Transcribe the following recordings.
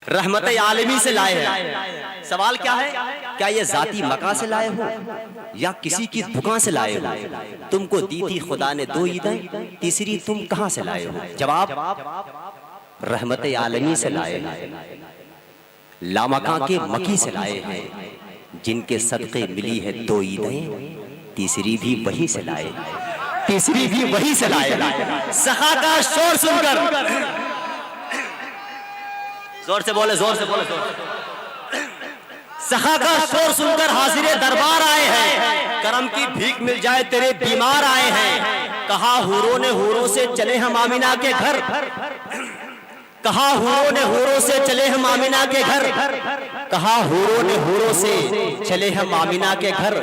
रहमत आलमी से लाए हैं। सवाल क्या है, क्या ये जाती मका से लाए हो या किसी की दुकान से लाए हो? तुमको दी थी खुदा ने 2 ईदें, तीसरी तुम कहां से लाए हो? जवाब, रहमत आलमी से लाए हैं, लामका के मकी से लाए हैं, जिनके सदक़े मिली है 2 ईदें, तीसरी भी वही से लाए, तीसरी भी वही से लाए। सखा का शोर सुनकर, जोर से बोले, जोर से बोले, सखा का शोर सुनकर हाजिरे दरबार आए हैं, करम की भीख मिल जाए तेरे बीमार आए हैं। कहा हूरों ने हूरों से चले हम आमिना के घर, कहा हूरों ने हूरों से चले हम आमिना के घर, कहा हूरों ने हूरों से चले हम आमिना के घर।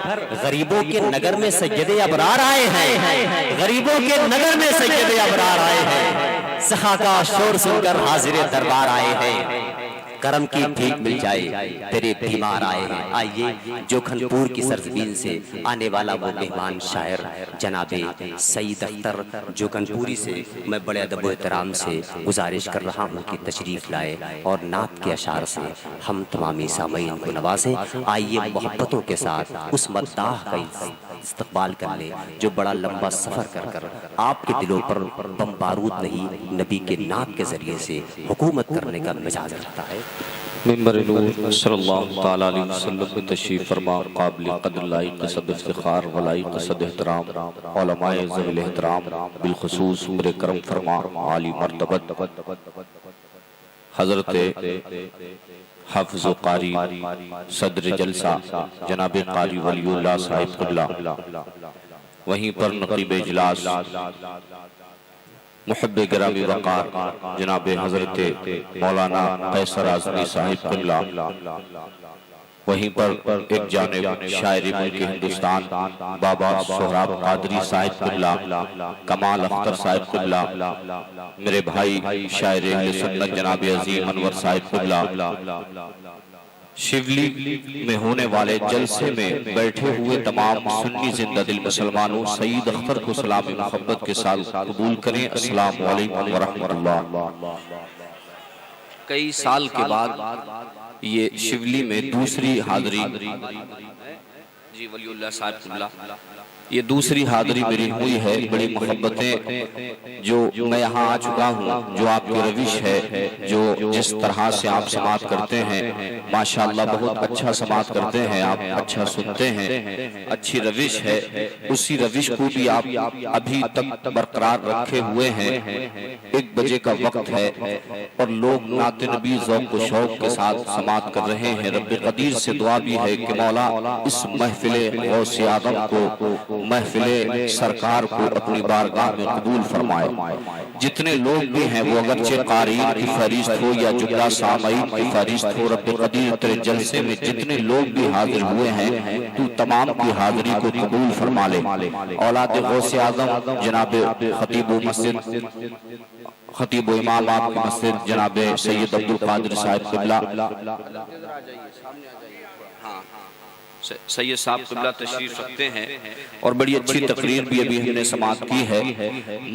गरीबों के नगर में सैयदे अबरार आए हैं, गरीबों के नगर में सैयदे अबरार आए हैं। सखा का शोर सुनकर हाजिरे दरबार आए हैं, करम की भीख मिल जाए तेरे बीमार आए हैं। आइए जोखनपुर की सरजमीन से आने वाला वो मेहमान शायर जनाबे सईद अख्तर जोखनपुरी से मैं बड़े अदब एहतराम से गुजारिश कर रहा हूँ कि तशरीफ़ लाए और नात के अशार से हम तमामी सामईन को नवाजें। आइए मोहब्बतों के साथ उस मद्दाह का इस्तकबाल कर ले जो बड़ा लंबा सफ़र कर कर आपके दिलों पर बम बारूद नहीं, नबी के नात के ज़रिए से हुकूमत करने का मिजाज रखता है। मिंबर नूर सल्लल्लाहु तआला अलैहि वसल्लम में तशरीफ़ फरमा काबिल क़द्र लाइक़ सद इफ्तिख़ार व लाइक़ सद एहतराम उलमाए ज़वील एहतराम बिलख़ुसूस उम्र करम फरमा आली मर्तबत हज़रत हाफ़िज़ क़ारी सदर जलसा जनाब क़ारी वलीउल्लाह साहिब क़िबला, वहीं पर नक़ीब इजलास मुहब्बे गिरामी वक़ार जनाब हज़रत मौलाना कैसर आज़मी साहिब क़िबला, वहीं पर एक जानिब शायरी मुल्क हिंदुस्तान बाबा सोहराब कादरी साहिब क़िबला, कमाल अख्तर साहिब क़िबला, मेरे भाई शायर अहले सुन्नत जनाब अज़ीम अनवर साहिब क़िबला, शिवली में होने वाले जलसे में बैठे हुए तमाम सुन्नी जिंदा दिल मुसलमानों, सईद अख्तर को सलाम मोहब्बत के साथ कबूल करें। अस्सलाम वालेकुम व रहमतुल्लाह। कई साल के बाद ये शिवली में दूसरी हाज़री जी वलीउल्लाह साहिब क़िबला, ये दूसरी हाज़री मेरी हुई है। बड़ी मोहब्बतें जो मैं यहाँ आ चुका हूँ, जो आपकी रविश है, जो जिस तरह से आप समात करते हैं माशाअल्लाह बहुत अच्छा समात करते हैं आप, अच्छा सुनते हैं, अच्छी रविश है। उसी रविश को भी आप अभी तक बरकरार रखे हुए हैं। 1 बजे का वक्त है और लोग नाते नबी ज़ौक़ व शौक़ के साथ समात कर रहे हैं। रब्बे क़दीर से दुआ भी है कि मौला इस महफ़िले गौसे आज़म को, महफिले सरकार को अपनी बारगाह में कबूल फरमाए। जितने लोग भी हैं वो अगरचे क़ारीन की फहरिस्त हो या जुमला सामईन की फहरिस्त हो, रब्बे क़दीर तेरे जलसे में जितने लोग भी हाजिर हुए हैं तू तमाम की हाजिरी को कबूल फरमा ले। औलाद गौसे आज़म जनाब खतीब मस्जिद, खतीब इमाम आपकी मस्जिद जनाब सैयद अब्दुल कादिर साहिब क़िबला, सैयद साहब क़िबला तशरीफ रखते हैं और बड़ी अच्छी तकरीर भी अभी हमने समात की है।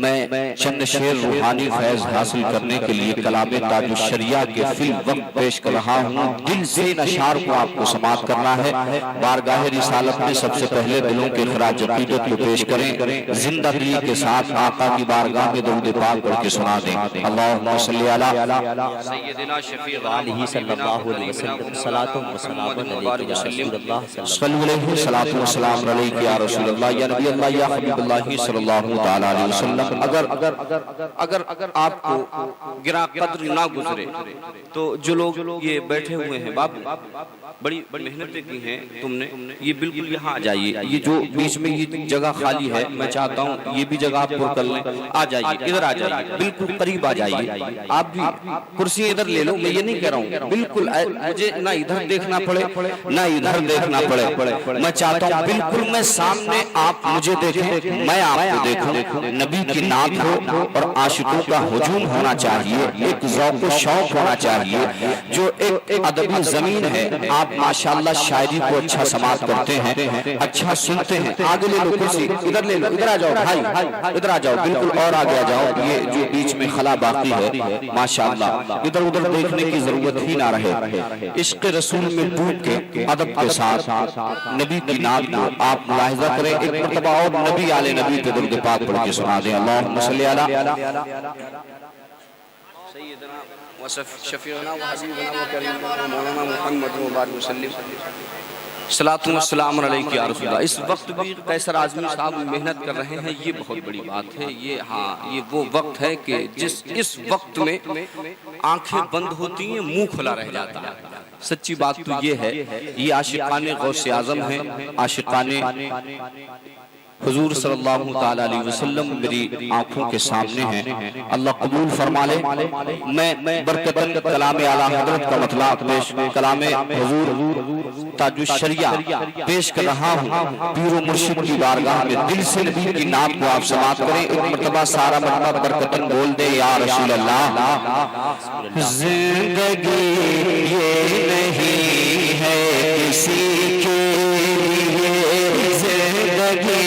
मैं चंद शेर रूहानी फैज़ हासिल करने के लिए कलाम ताजुल शरिया के फिल वक्त पेश कर रहा हूँ। दिल से इन अशार को आपको समात करना है। बारगाह रिसालत में सबसे पहले दिलों के खराज अक़ीदत को पेश करें, जिंदा दिली के साथ आका की बारगाह में दरूद पाक पढ़ के सुना दें। अल्लाहुम्मा सल्ली अला सय्यदिना शफ़ी आलिही सल्लल्लाहु अलैहि वसल्लम सलातो व सलामुन अलैहि वसल्लम सल्लल्लाहु सलातो व सलाम अलैहि या रसूल अल्लाह या नबी अल्लाह या हबीबुल्लाह सल्लल्लाहु तआला अलैहि वसल्लम। अगर आपको गिरा कद्र ना गुजरे तो जो लोग ये बैठे हुए हैं बाबू, बड़ी मेहनतें की हैं तुमने, ये बिल्कुल यहाँ आ जाइए। ये जो बीच में ये जगह खाली है, मैं चाहता हूँ ये भी जगह आप पुर कर लें। आ जाइए, इधर आ जाइए, बिल्कुल करीब आ जाइए। आप भी कुर्सी इधर ले लो, मैं ये नहीं कह रहा हूँ, बिल्कुल मुझे ना इधर देखना पड़े ना इधर देखना पड़े। मैं चाहता हूँ बिल्कुल मैं सामने आप मुझे देखें, मैं आपको देखूं। नबी की नात हो और आशिकों का हुजूम होना चाहिए, एक ज़ौक़ व शौक़ होना चाहिए। जो एक अदबी ज़मीन है, आप माशाअल्लाह शायरी को अच्छा समाप्त करते हैं, अच्छा सुनते हैं। आगे ले लो कुर्सी, इधर ले लो, इधर आ जाओ भाई, इधर आ जाओ, बिल्कुल और आगे आ जाओ। ये जो बीच में खला बाकी है माशाअल्लाह, इधर उधर देखने की जरूरत ही ना रहे। इश्क़ रसूल में डूब के अदब के साथ नबी की नात को आप मुलाहिज़ा करें। एक मरतबा और नबी आले नबी पे दुरूद पाक पढ़ के सुना दें। अल्लाहुम्मा सल्ली अला सय्यिदना व शफीअना व हबीबना व करीमना मौलाना मुहम्मद व बारिक वसल्लम सलातु व सलाम अलैका या रसूलल्लाह। इस वक्त भी कैसर आज़मी साहब मेहनत कर रहे हैं, ये बहुत बड़ी बात है। ये हाँ, ये वो वक्त है कि इस वक्त में आंखें बंद होती हैं, मुंह खुला रह जाता है। सच्ची बात तो ये है, ये आशिकाने गौसे आज़म है, आशिकाने हुजूर सल्लल्लाहु ताला अलैहि वसल्लम मेरी आंखों के सामने हैं। अल्लाह कबूल फरमा ले। मैं बरकतन कलाम आला हज़रत का मतलब पेश, कलाम हुजूर ताजुश शरिया पेश कर रहा हूँ। पीर व मुर्शिद की बारगाह में दिल से नबी की नात को आप समाप्त करें। एक मरतबा सारा मरतबा बरकतन बोल दे या रसूल अल्लाह। जिंदगी ये नहीं है किसी के लिए, जिंदगी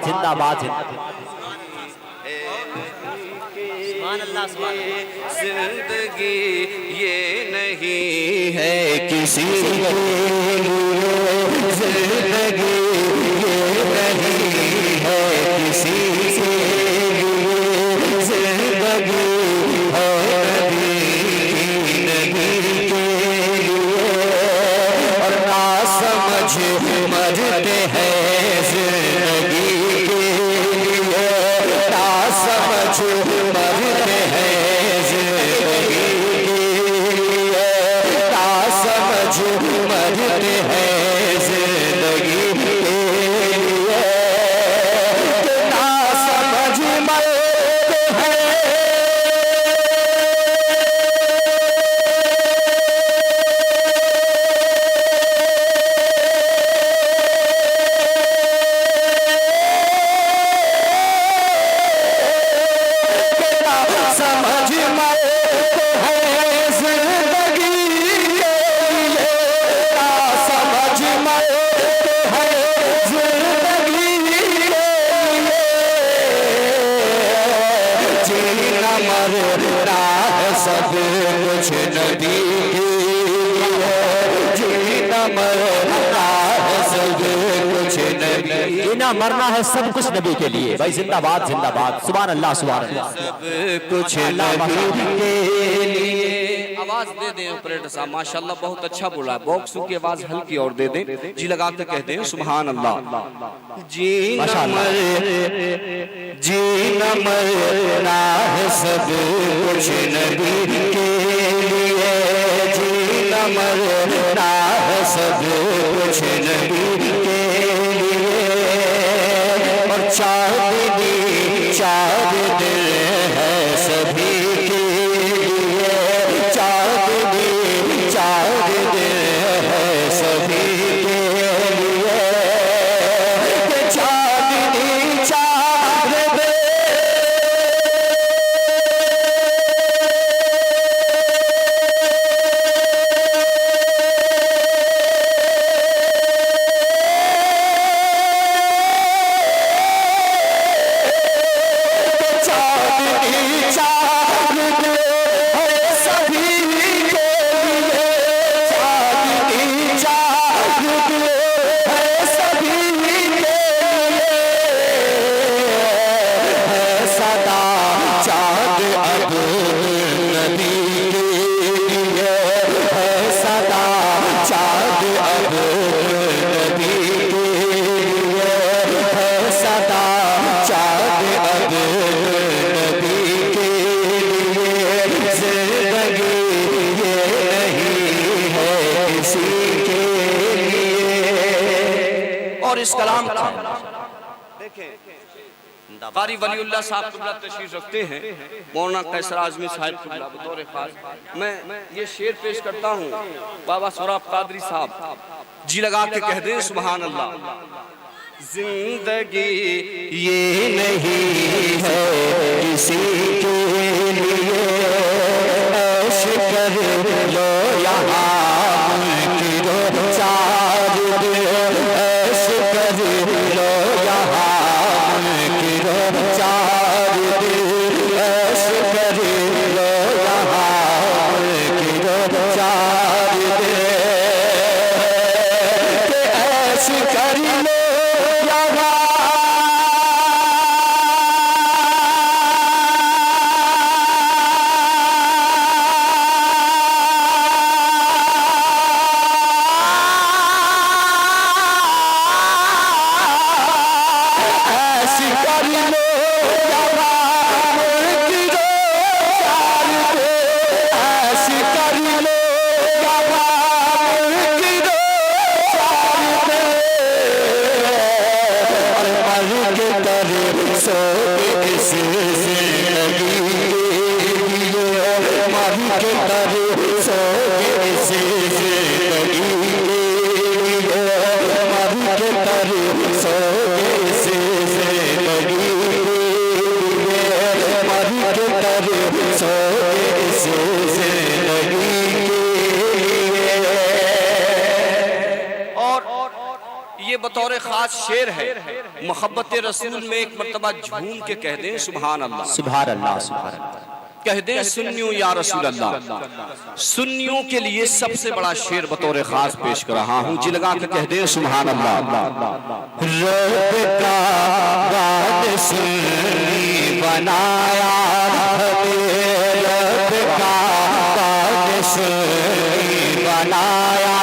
जिंदाबाद जिंदगी ये नहीं है किसी के लिए, जिंदगी ये नहीं है किसी के लिए, जिंदगी है नबी के लिए। और ना समझ मरते हैं मरना है सब कुछ नबी के लिए। भाई जिंदाबाद जिंदाबाद, सुभान अल्लाह सुभान अल्लाह। सब कुछ नबी के लिए। आवाज दे दें ऑपरेटर साहब, माशाल्लाह बहुत अच्छा बोला है। बॉक्सों की आवाज हल्की और दे दें, जी लगा के कहते हैं सुभान अल्लाह। जी न मरना है सब कुछ नबी के लिए, जी न मरना है सब कुछ नबी के लिए। चाँद दिल है सभी के लिए, चाँद दिल है सभी के लिए। चाँद दिल और इस कलाम देखें कारी वलीउल्लाह साहब कुबला तशरीफ रखते हैं, मौलाना कैसर आजमी साहब कुबला बतौर खास मैं ये शेर पेश करता हूँ। बाबा सोहराब कादरी साहब जी लगा के कह दें सुभान अल्लाह। जिंदगी ये नहीं है किसी के लिए, ऐश कर लो यहाँ मुनकिर चार दिन, ऐश कर लो यहाँ मुनकिर चार दिन, ऐश कर लो यहाँ मुनकिर चार दिन, ऐश कर लो बतौर खास शेर है। मोहब्बत रसूल में एक मर्तबा झूम के कह दें सुभान अल्लाह, सुभान अल्लाह, सुभान अल्लाह। कह दें सुन्नियों या रसूल अल्लाह। सुन्नियों के लिए सबसे बड़ा शेर बतौर खास पेश कर रहा हूँ जी लगा के कह दें सुभान अल्लाह। रब का वाद सुन्नी बनाया, रब का वाद सुन्नी बनाया,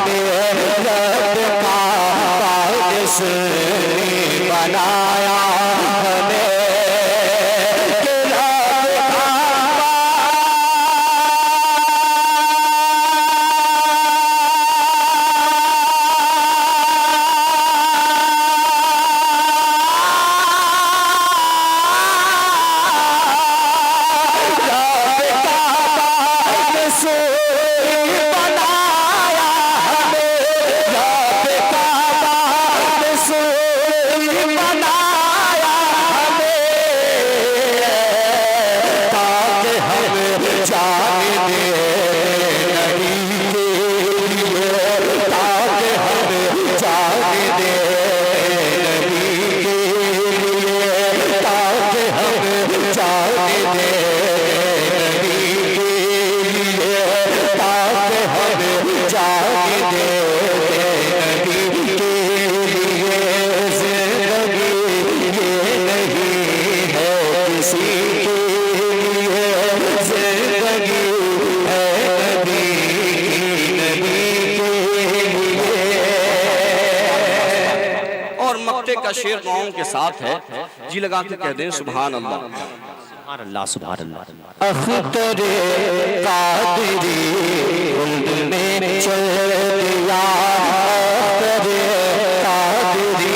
रब का वाद सुन्नी बनाया का शेर गाँव के साथ है जी लगा के कह दें सुभान अल्लाह, सुभान अल्लाह, सुभान अल्लाह। अख्तरे कादरी उम्र में चल दिया, अख्तरे कादरी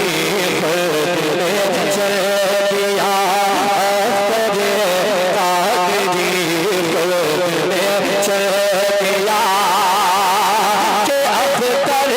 उम्र में चल दिया, अख्तरे कादरी उम्र में चल दिया, के अख्तरे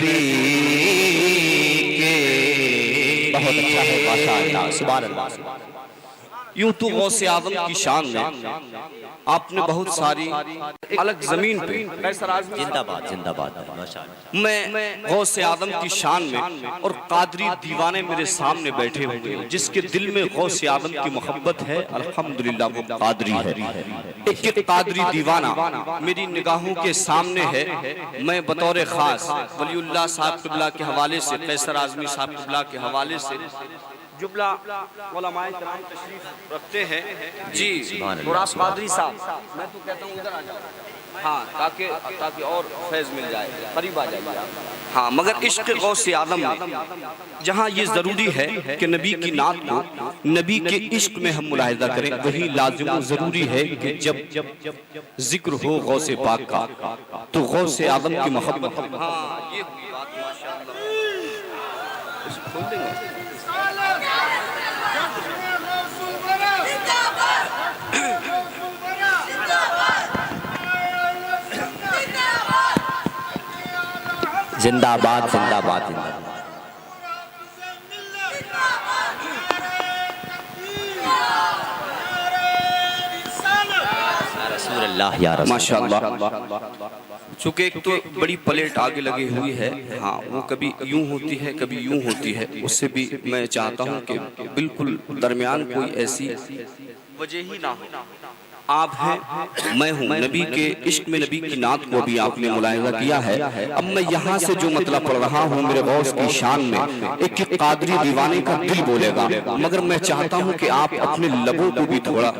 नबी के। बहुत अच्छा है, माशाअल्लाह, सुभान अल्लाह। यूं तो गौसे आदम की शान में आपने बहुत सारी अलग जमीन पे कैसर आज़मी जिंदाबाद जिंदाबाद, माशाअल्लाह। मैं गौसे आदम की शान में और कादरी दीवाने मेरे सामने बैठे हुए हैं, जिसके दिल में गौसे आदम की मोहब्बत है, अल्हम्दुलिल्लाह वो कादरी है। एक कादरी दीवाना मेरी निगाहों के सामने है। मैं बतौर खास वलीउल्लाह साहब क़िबला के हवाले से, कैसर आज़मी साहब क़िबला के हवाले से जुबला उलमाए किराम तशरीफ रखते हैं जी। और आप कादरी साहब, मैं तो कहता हूँ इधर आ जाओ, हाँ, ताकि और फैज़ मिल जाए, करीब आ जाइए आप। हाँ, मगर इश्क़ गौसे आदम जहाँ ये ज़रूरी है कि नबी की नात को नबी के इश्क में हम मुलाहिज़ा करें, वही लाज़िम ज़रूरी है कि जब जिक्र हो गौसे पाक का तो गौसे आदम की मोहब्बत। हाँ, ये हुई बात, माशाअल्लाह। इसको खोल देंगे। जिंदाबाद जिंदाबाद जिंदाबाद। रसूलुल्लाह या रसूल। माशाअल्लाह। चूँकि एक तो बड़ी प्लेट आगे लगी हुई है, हाँ, वो कभी यूं होती है कभी यूं होती है, उससे भी मैं चाहता हूँ कि बिल्कुल दरमियान कोई ऐसी वजह ही ना हो। आप हैं, मैं हूँ, नबी के इश्क में नबी की नात को भी आपने मुलाहिज़ा किया है। अब मैं यहाँ से जो मतलब पढ़ रहा हूँ मेरे गौस की शान में, एक कादरी दीवाने का दिल बोलेगा, मगर मैं चाहता हूँ कि आप अपने लबों को भी थोड़ा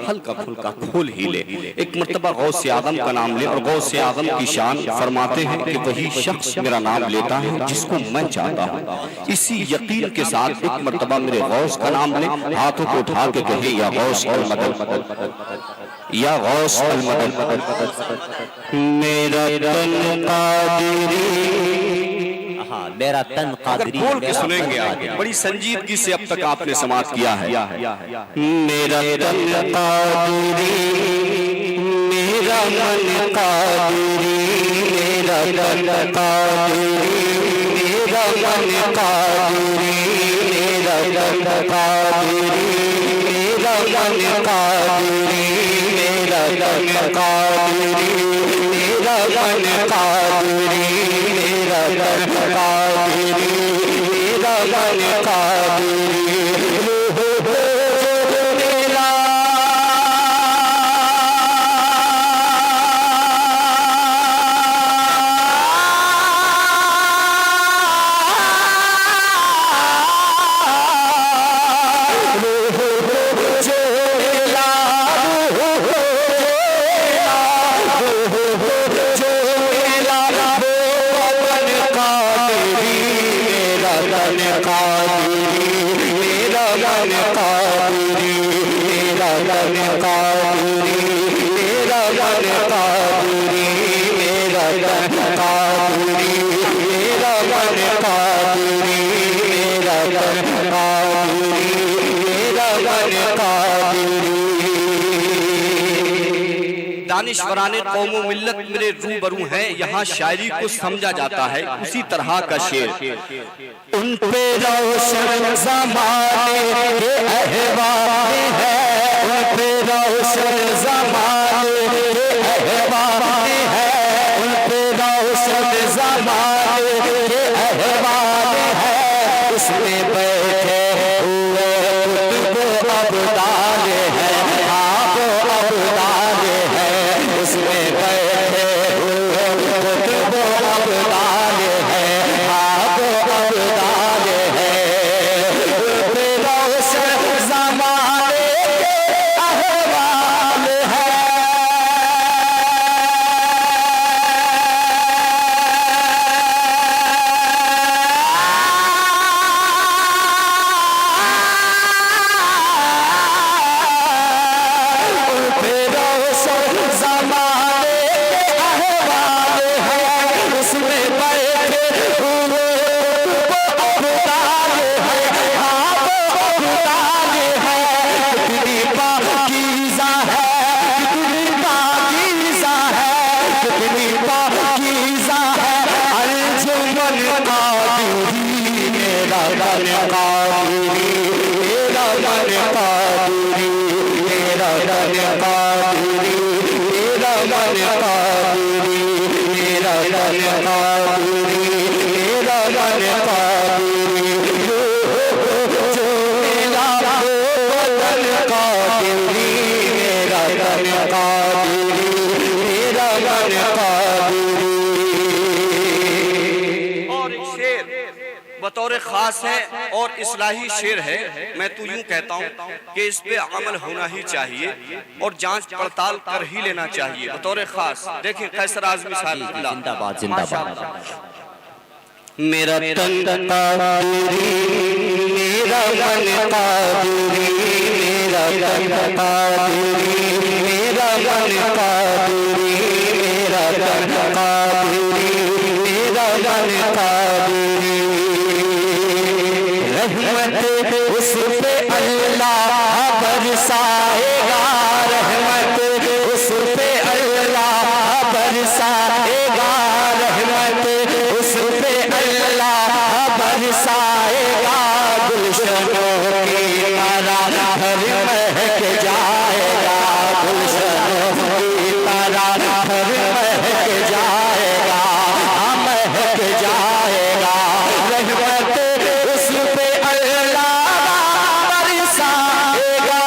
हल्का फुल्का खोल ही ले। एक मर्तबा गौसे आदम का नाम ले, और गौसे आदम की शान फरमाते हैं कि वही शख्स मेरा नाम लेता है जिसको मैं चाहता हूँ। इसी यकीन के साथ एक मर्तबा मेरे गौस का नाम ले, हाथों को उठा के कहे, या गौस अल मदद, या गौस अल मदद। मेरा तन कादरी, हाँ, मेरा तन कादरी। बोल के सुनेंगे आप, बड़ी संजीदगी से अब तक आपने समाप्त किया है। मेरा तन कादरी, मेरा मन कादरी, मेरा तन कादरी, मेरा मन कादरी, मेरा तन कादरी, मेरा मन कादरी, मेरा तन कादरी, मेरा मन कादरी, मेरा तन कादरी, मेरा मन कादरी। दानिश्वराने कौमो मिल्लत मेरे रूबरू हैं, यहाँ शायरी को समझा जाता है उसी तरह का शेर। उन पे रोशन ज़माने के अहवाल है, उन पे रोशन ज़माने के अहवाल है, उन पे रोशन ज़माने के अहवाल है। उसमें बैठे हुए कुतुब अब्दाल है, आप अब्दाल है, उसमें बैठे हुए कुतुब अब्दाल है, आप अब्दाल है। रोशन ज़माने के अहवाल है। कादिरी मेरा मन कादिरी मेरा मन कादिरी मेरा मन कादिरी मेरा मन कादिरी मेरा मन कादिरी मेरा मन कादिरी जो मेरा वतन कादिरी मेरा मन कादिरी मेरा मन कादिरी। और एक शेर बतौर खास है और इस्लाही शेर है। मैं तो यूं कहता हूं कि इस पे अमल होना ही चाहिए और जांच पड़ताल कर ही लेना चाहिए बतौर खास। देखें कैसर आज़मी साहब जिंदाबाद जिंदाबाद। मेरा तन कादिरी मेरा मन कादिरी मेरा तन कादिरी मेरा मन कादिरी मेरा तन कादिरी मेरा मन कादिरी। रहमत उस पे अल्लाह बरसाएगा रहमत उस पे अल्लाह बरसाएगा रहमत उस पे अल्लाह बरसाएगा। गुलशनों की तरह घर महक जाएगा गुलशनों की तरह घर महक जाएगा महक जाएगा। रहमत उस पे अल्लाह बरसाएगा।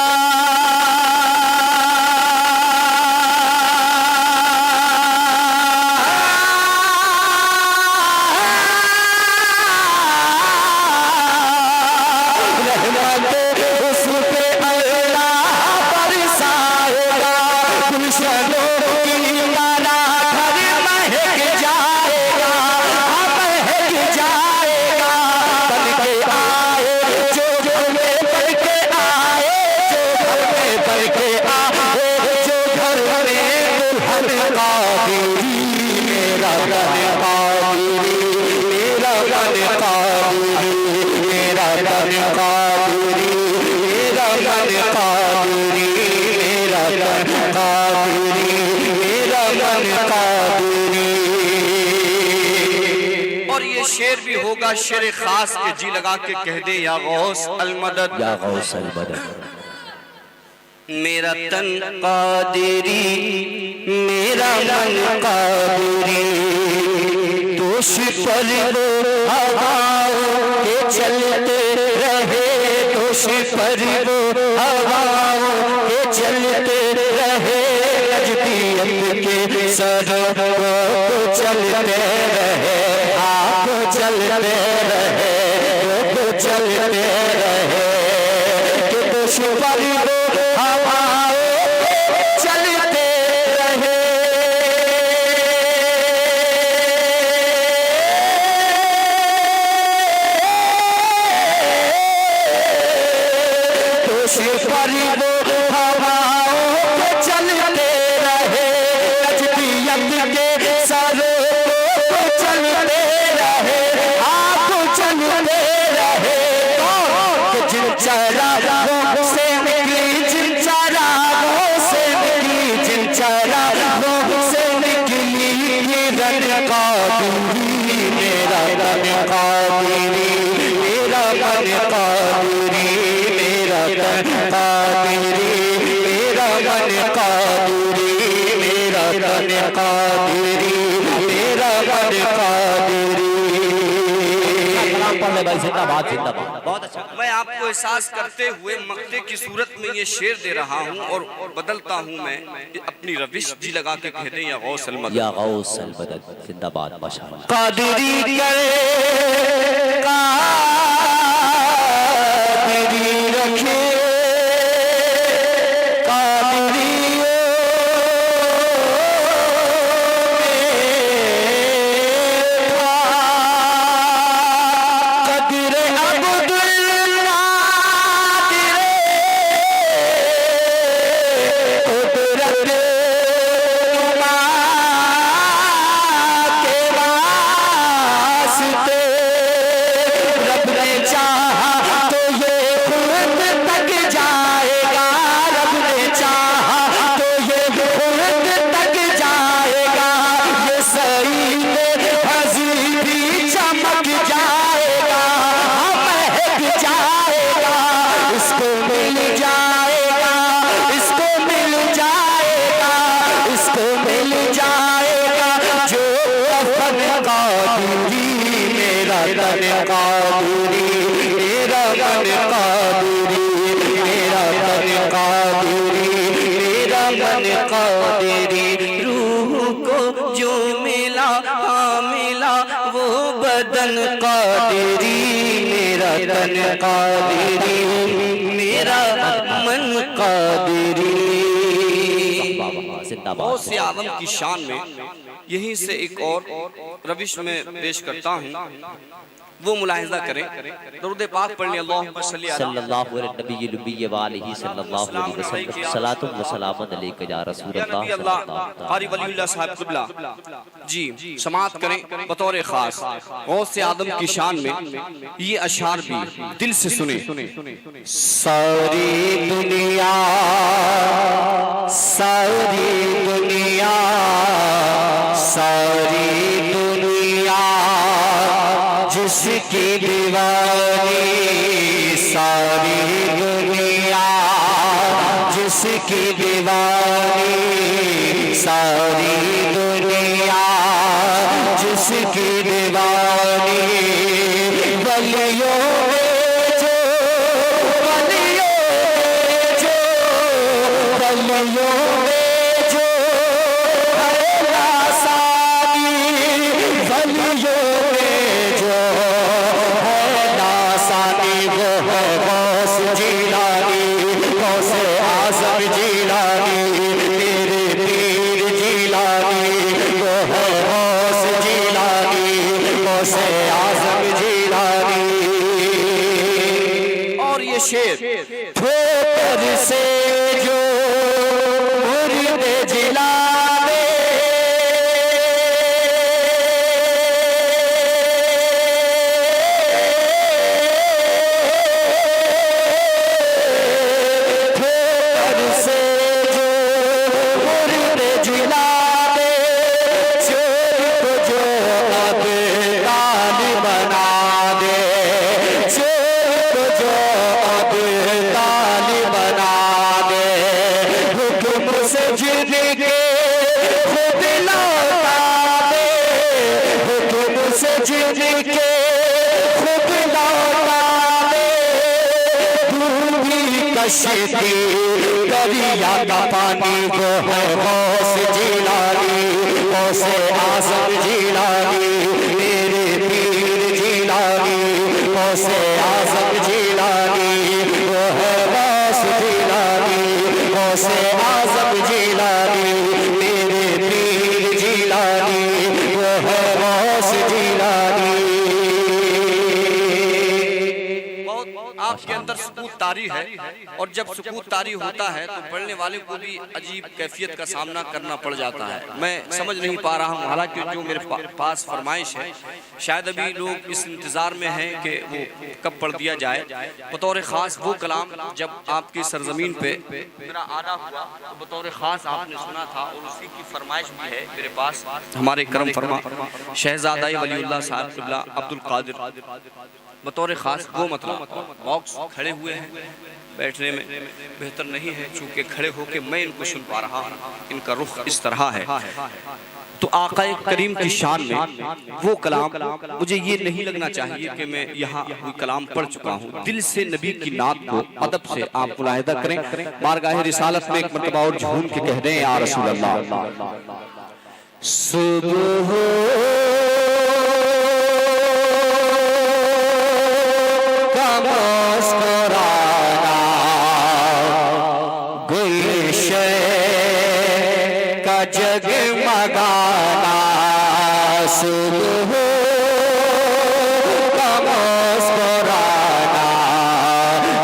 रहमत उस पे अल्लाह बरसाएगा। गुलशनों की तरह घर महक जाएगा महक जाएगा। बन के आए जो घर में बन के आए जो घर में बन के आए जो घर में दुल्हन कादिरी मेरा मन कादिरी मेरा मन कादिरी मेरा मन कादिरी मेरा मन कादिरी मेरा मन कादिरी मेरा मन कादिरी। और ये शेर भी होगा शेर खास के जी लगा के कह दे या गौस अलमदद या गौस अलमदद। मेरा तन कादिरी मेरा मन कादिरी दोष पर वो हवाओं के चलते रहे दोष पर वो हवाओं के चलते रहे नजदीक के सरों को चलते रहे आप चलते रहे वो चलते रहे कि दोष पर वो हवाओं के चलते रहे। दोष पर वो हवाओं के चलते रहे नजदीक के सरों को चलते रहे आप चलते रहे। कि जिन चरागों से निकली जिन चरागों से निकली जिन चरागों से निकली रन कादिरी मेरा रन कादिरी मेरा मन कादिरी मेरा रन कादिरी मेरा मन कादिरी मेरा रन कादिरी मेरा मन कादिरी। पढ़ ले भाई जिंदाबाद जिंदाबाद। बहुत अच्छा। मैं आपको एहसास करते हुए मक्ते की सूरत में ये शेर दे रहा हूँ और बदलता हूँ मैं अपनी रविश जी लगा के कह दें या गौस अलमदद या गौस अलमदद जिंदाबाद माशाअल्लाह। कादिरी करे कादिरी रखे कादिरी कदरे अब्दुल कादिरे कुदरत के वास्ते तन कादरी, मेरा मन कादरी, मेरा तन कादरी, मेरा मन कादरी। रूह को जो मिला हाँ मिला वो बदन कादरी, मेरा तन कादरी, मेरा मन कादरी। बहुत से आदम की शान में यहीं से एक और रविश में पेश करता हूँ, वो मुलाहिजा करें। दरूद पाक पढ़ने अल्लाहुम्मा सल्ली अला सल्लल्लाहु अलैहि व आलिहि सल्लल्लाहु अलैहि वसल्लम सलातु व सलामुन अलैका या रसूल अल्लाह सल्लल्लाहु कारी वलीउल्लाह साहब क़िबला जी समाअत करें बतौर खास। बहुत से आदम की शान में ये अशार भी दिल से सुने। सारी दुनिया, सारी दुनिया, सारी दुनिया जिसकी दीवानी, सारी दुनिया जिसकी दीवानी, सारी दुनिया जिसकी दीवानी। वलियों में जो, वलियों में जो, वलियों में जो है नासानी, वलियों में जो है नासानी वो है गौस जीलानी, गौस आज़म जीलानी, मेरे पीर जीलानी, वो है गौस जीलानी, गौस आज़म जीलानी। और ये शेर ठोकर से जो मुर्द जिलावे, ठोकर से जो मुर्द जिलावे, चोर को जो अब ताल बना दे, चोर को जो अब ताल बना दे। हुक्म से जिनके खुद लौटा दे, हुक्म से जिनके खुद लौटा दे। डूबी कश्ती दरिया का पानी वो है गौस जीलानी, गौस आज़म जीलानी, मेरे पीर जीलानी, गौस आज़म जीलानी, वो है गौस जीलानी, गौस आज़म जीलानी, मेरे पीर जीलानी, वो है गौस जीलानी। बहुत आपके अंदर सुकूत तारी है, और जब सुकूत तारी होता है तो पढ़ने वाले को भी अजीब कैफियत का सामना करना पड़ जाता है। मैं समझ नहीं पा रहा हूँ, हालांकि जो मेरे पास फरमाइश है शायद अभी लोग इस इंतज़ार में हैं कि वो कब पढ़ दिया जाए। बतौर ख़ास वो कलाम जब आपकी सरजमीन पे मेरा आना हुआ तो बतौर ख़ास आपने सुना था, और उसी की फरमाइश भी है मेरे पास। हमारे करम फरमा शहजादा वलीउल्लाह साहब क़िबला अब्दुल कादिर बतौर ख़ास वो मतलब बॉक्स खड़े हुए हैं, बैठने में बेहतर नहीं है चूँकि खड़े होके मैं इनको सुन पा रहा हूँ, इनका रुख इस तरह है। तो आक़ाए करीम की शान में वो कलाम मुझे ये नहीं लगना चाहिए कि मैं यहाँ कोई कलाम पढ़ चुका हूँ। दिल से नबी की नात को अदब से आप मुलाहिदा करें। बारगाह रिसालत में एक मरतबा और झूम के कह दें या रसूल अल्लाह। सुबह का मुस्कुराना, गुलशन का जगमगाना, सुबह का मुस्कुराना,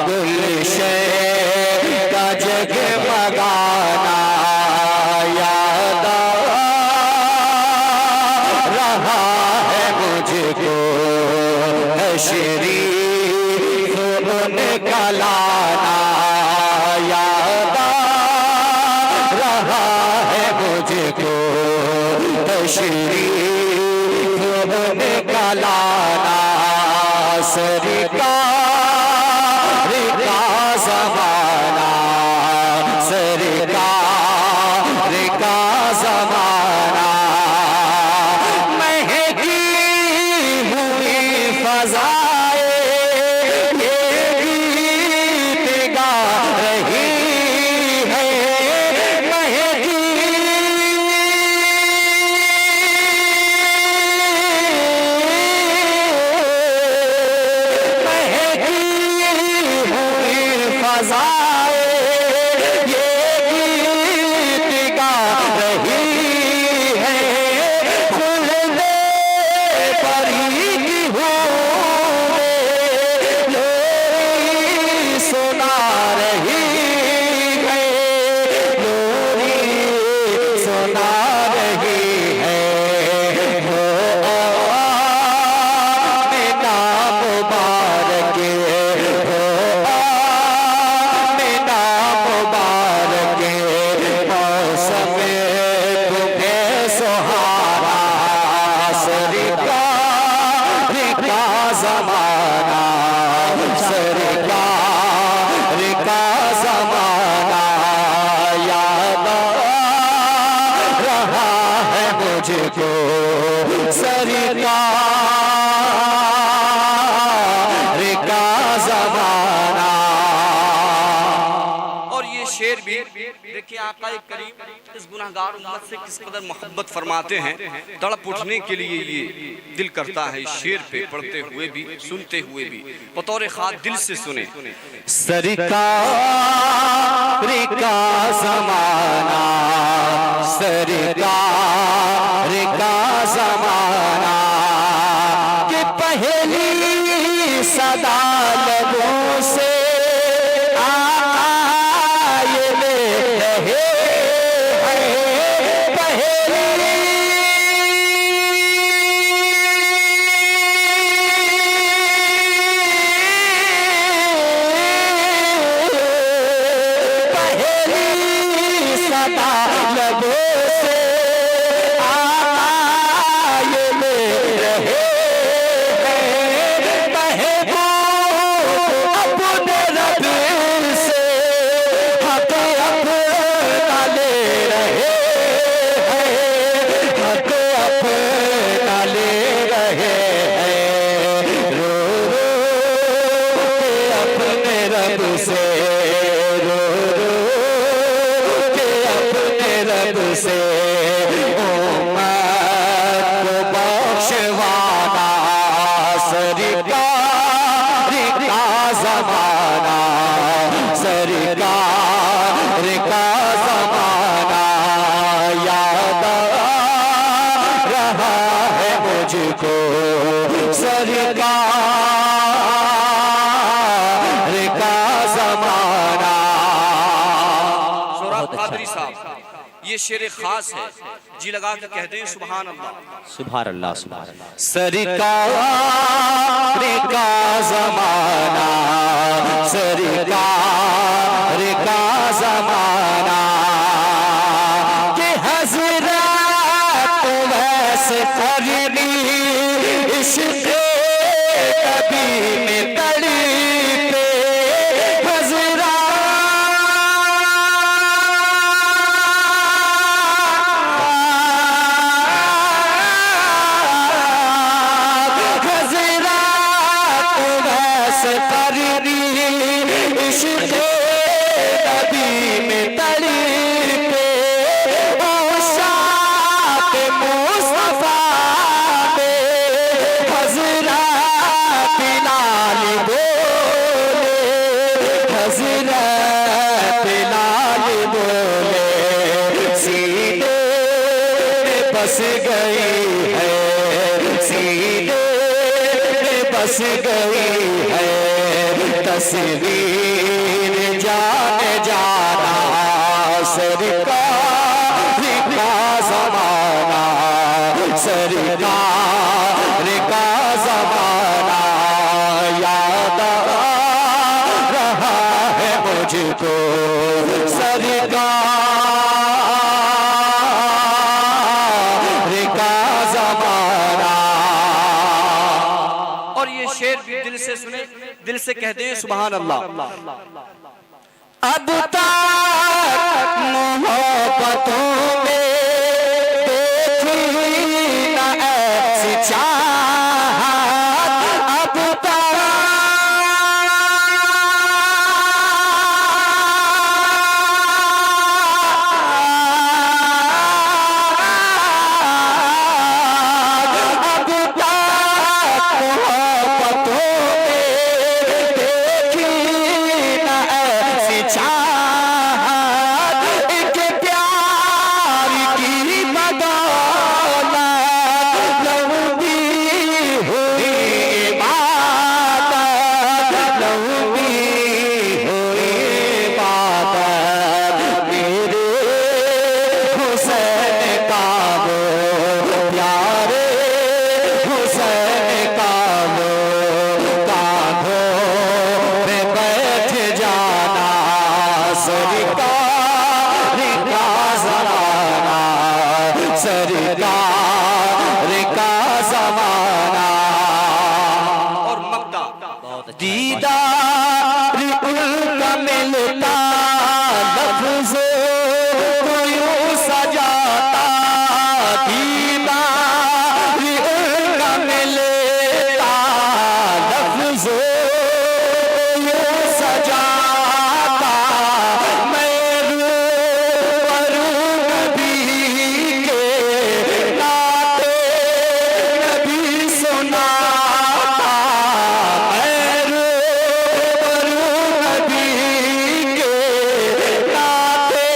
गुलशन का जगमगाना, याद आ रहा है मुझको तशरीफ उनका लाना, याद आ रहा है मुझको तशरीफ उनका लाना। सरकार का ज़माना, सरकार का ज़माना, महकी हुई फजाए ये गीत गा रही है, महकी हुई फजाए ये गीत गा रही है, खुलने परी की हूरे लोरी सुना रही है, लोरी सुना रही है। हो आमिना मुबारक, हो आमिना मुबारक, मौसम तुम्हें सुहारा, सरकार का ज़माना, सरकार का ज़माना याद आ रहा है मुझको, सरकार का ज़माना। और ये शेर भी देखिए आका करीम इस गुनाहगार उम्मत से किस कदर मोहब्बत फरमाते हैं, तड़प उठने के लिए ये दिल करता है इस शेर पे पढ़ते हुए भी सुनते हुए भी, बतौर खास दिल से सुने। सरकार का ज़माना, सरकार का ज़माना, कि पहली सदा लोगों से आए रहे हैं, पहली सदा लबों से आए रहे हैं, महबूब अपने रब से हक अपना ले रहे हैं, हक अपना ले रहे हैं, रो रो के अपने रब से, रो रो के अपने रब से उम्मत को बख्शवाना, सरकार का ज़माना, सरकार का ज़माना याद आ रहा है मुझको, सरकार का ज़माना। सोहराब कादरी साहब ये शेर खास है, जी लगा के कहते हैं सुभान अल्लाह। सुभान अल्लाह, सुभान अल्लाह। सरकार का ज़माना, सरकार का ज़माना, कि हज़रत वैसे करनी इश्क़ कभी में तड़पे, इश्क़ नबी में तड़पे, ओ शात मुस्तफ़ा में हज़रत बिलाल बोले, हज़रत बिलाल बोले, सीने में बस गई है, सीने में बस गई है, तस्वीर जाने जाना, सरकार का ज़माना, सरकार का ज़माना याद आ रहा है मुझको, सरकार का ज़माना। और ये शेर भी दिल से सुने, दिल से कहते हैं सुभान अल्लाह। अब तक मोहब्बतों में देखी न ऐसी चाहत, अब दीदार उनका मिलता लफ्ज़ों को यूं सजाता, दीदार उनका मिलता लफ्ज़ों को यूं सजाता। मैं रूबरू नबी के नाते नबी सुनाता, मैं रूबरू नबी के नाते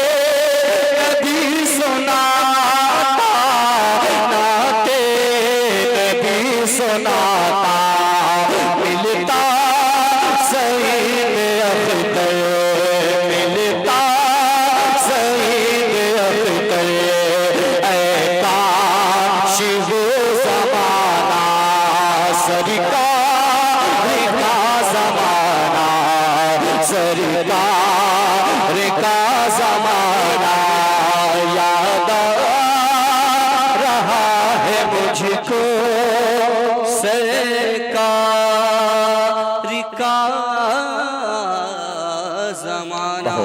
नबी सुनाता, नाते नबी सुनाता। मिलता सईद अख्तर, मिलता सईद अख्तर, ऐ काश वो ज़माना सरकार का ज़माना, सरकार का ज़माना याद आ रहा है मुझको, सरकार का ज़माना।